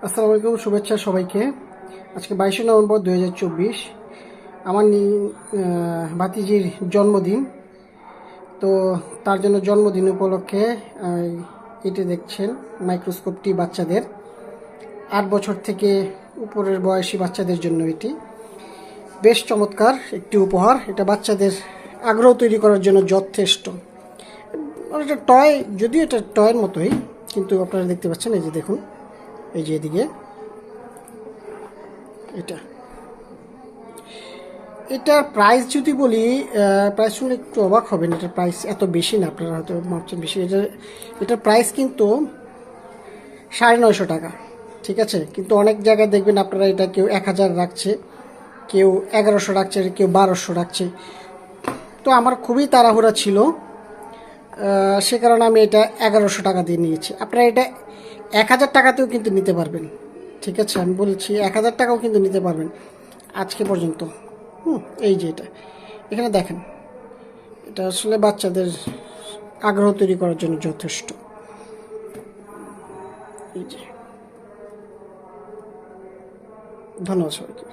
আসসালামু আলাইকুম, শুভেচ্ছা সবাইকে। আজকে 22শে নভেম্বর 2024 আমার ভাতিজির জন্মদিন। তো তার জন্য জন্মদিন উপলক্ষে এটি দেখছেন মাইক্রোস্কোপটি বাচ্চাদের 8 বছর থেকে উপরের বয়সী বাচ্চাদের জন্য এটি বেশ চমৎকার একটি উপহার। এটা বাচ্চাদের আগ্রহ তৈরি করার জন্য যথেষ্ট। এটা টয়, যদিও এটা টয়ের মতোই, কিন্তু আপনারা দেখতে পাচ্ছেন, এই যে দেখুন, এই যে এদিকে এটার প্রাইস যদি বলি, প্রাইস শুনলে একটু অবাক হবেন। এটার প্রাইস এত বেশি না, আপনারা হয়তো ভাবছেন বেশি। এটার প্রাইস কিন্তু 950 টাকা, ঠিক আছে। কিন্তু অনেক জায়গায় দেখবেন আপনারা এটা কেউ 1000 রাখছে, কেউ 1100 রাখছে, কেউ 1200 রাখছে। তো আমার খুবই তাড়াহুড়া ছিল, সে কারণে আমি এটা 1100 টাকা দিয়ে নিয়েছি। আপনারা এটা 1000 টাকাতেও কিন্তু নিতে পারবেন, ঠিক আছে। আমি বলছি 1000 টাকাও কিন্তু নিতে পারবেন আজকে পর্যন্ত। এই যে এখানে দেখেন, এটা আসলে বাচ্চাদের আগ্রহ তৈরি করার জন্য যথেষ্ট। এই যে, ধন্যবাদ সবাইকে।